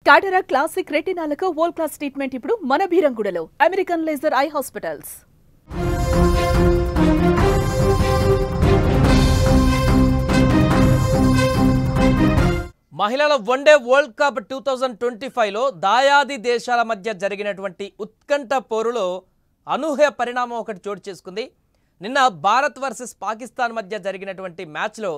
Cataract classic రెటినాలకు world class treatment ఇప్పుడు మన బీరంగూడలో అమెరికన్ లేజర్ ఐ హాస్పిటల్స్. మహిళల వన్డే వరల్డ్ కప్ 2025లో దాయాది దేశాల మధ్య జరిగినటువంటి ఉత్కంఠ పోరులో అనూహ్య పరిణామం ఒకటి చోటు చేసుకుంది. నిన్న భారత్ వర్సెస్ పాకిస్తాన్ మధ్య జరిగినటువంటి మ్యాచ్లో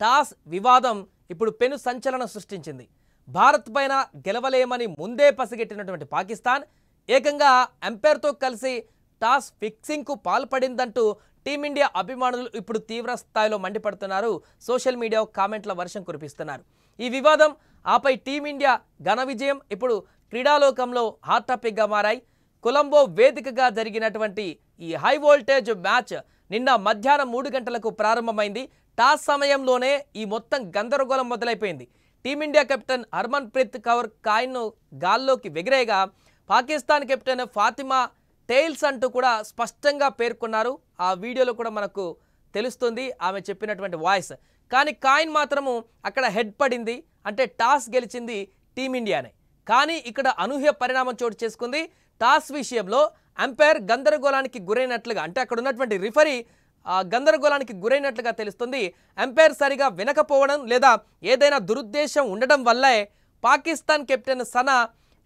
టాస్ వివాదం ఇప్పుడు పెను సంచలనం సృష్టించింది. భారత్ పైన గెలవలేమని ముందే పసిగట్టినటువంటి పాకిస్తాన్ ఏకంగా ఎంపైర్తో కలిసి టాస్ ఫిక్సింగ్కు పాల్పడిందంటూ టీమిండియా అభిమానులు ఇప్పుడు తీవ్ర స్థాయిలో మండిపడుతున్నారు. సోషల్ మీడియా కామెంట్ల వర్షం కురిపిస్తున్నారు. ఈ వివాదం ఆపై టీమిండియా ఘన విజయం ఇప్పుడు క్రీడాలోకంలో హాట్ టాపిక్గా మారాయి. కొలంబో వేదికగా జరిగినటువంటి ఈ హై వోల్టేజ్ మ్యాచ్ నిన్న మధ్యాహ్నం 3 గంటలకు ప్రారంభమైంది. టాస్ సమయంలోనే ఈ మొత్తం గందరగోళం మొదలైపోయింది. టీమిండియా కెప్టెన్ హర్మన్ ప్రీత్ కౌర్ కాయిన్ను గాల్లోకి ఎగిరేగా పాకిస్తాన్ కెప్టెన్ ఫాతిమా టెయిల్స్ అంటూ కూడా స్పష్టంగా పేర్కొన్నారు. ఆ వీడియోలో కూడా మనకు తెలుస్తుంది ఆమె చెప్పినటువంటి వాయిస్. కానీ కాయిన్ మాత్రము అక్కడ హెడ్ పడింది, అంటే టాస్ గెలిచింది టీమిండియానే. కానీ ఇక్కడ అనూహ్య పరిణామం చోటు చేసుకుంది. టాస్ విషయంలో అంపైర్ గందరగోళానికి గురైనట్లుగా, అంటే అక్కడ ఉన్నటువంటి రిఫరీ గందరగోళానికి గురైనట్లుగా తెలుస్తుంది. అంపైర్ సరిగా వినకపోవడం లేదా ఏదైనా దురుద్దేశం ఉండడం వల్లే పాకిస్తాన్ కెప్టెన్ సనా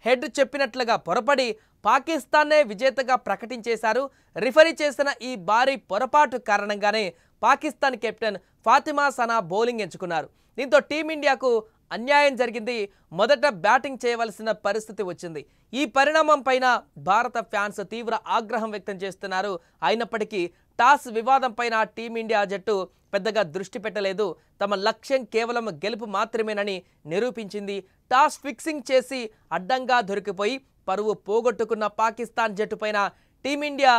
హెడ్ చెప్పినట్లుగా పొరపడి పాకిస్తాన్నే విజేతగా ప్రకటించేశారు. రిఫరీ చేసిన ఈ భారీ పొరపాటు కారణంగానే పాకిస్తాన్ కెప్టెన్ ఫాతిమా సనా బౌలింగ్ ఎంచుకున్నారు. దీంతో టీమిండియాకు అన్యాయం జరిగింది. మొదట బ్యాటింగ్ చేయవలసిన పరిస్థితి వచ్చింది. ఈ పరిణామం పైన భారత ఫ్యాన్స్ తీవ్ర ఆగ్రహం వ్యక్తం చేస్తున్నారు. అయినప్పటికీ టాస్ వివాదం పైన టీమిండియా జట్టు పెద్దగా దృష్టి పెట్టలేదు. తమ లక్ష్యం కేవలం గెలుపు మాత్రమేనని నిరూపించింది. టాస్ ఫిక్సింగ్ చేసి అడ్డంగా దొరికిపోయి పరువు పోగొట్టుకున్న పాకిస్తాన్ జట్టు పైన టీమిండియా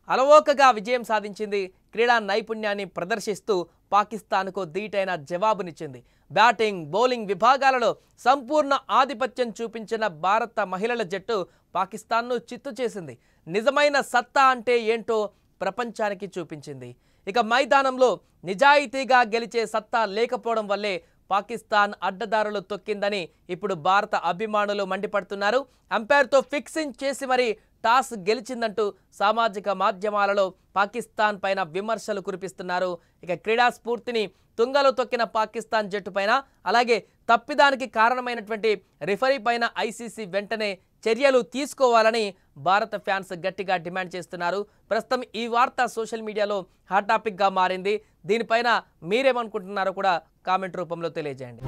అలవోకగా విజయం సాధించింది. క్రీడా నైపుణ్యాన్ని ప్రదర్శిస్తూ పాకిస్తాన్కు ధీటైన జవాబునిచ్చింది. బ్యాటింగ్, బౌలింగ్ విభాగాలలో సంపూర్ణ ఆధిపత్యం చూపించిన భారత మహిళల జట్టు పాకిస్తాన్ను చిత్తు చేసింది. నిజమైన సత్తా అంటే ఏంటో ప్రపంచానికి చూపించింది. ఇక మైదానంలో నిజాయితీగా గెలిచే సత్తా లేకపోవడం వల్లే పాకిస్తాన్ అడ్డదారులు తొక్కిందని ఇప్పుడు భారత అభిమానులు మండిపడుతున్నారు. అంపైర్తో ఫిక్సింగ్ చేసి మరి టాస్ గెలిచిందంటూ సామాజిక మాధ్యమాలలో పాకిస్తాన్ పైన విమర్శలు కురిపిస్తున్నారు. ఇక క్రీడా స్ఫూర్తిని తుంగలో తొక్కిన పాకిస్తాన్ జట్టు పైన, అలాగే తప్పిదానికి కారణమైనటువంటి రిఫరీ పైన ఐసీసీ వెంటనే చర్యలు తీసుకోవాలని భారత ఫ్యాన్స్ గట్టిగా డిమాండ్ చేస్తున్నారు. ప్రస్తుతం ఈ వార్త సోషల్ మీడియాలో హాట్ టాపిక్గా మారింది. దీనిపైన మీరేమనుకుంటున్నారో కూడా కామెంట్ రూపంలో తెలియజేయండి.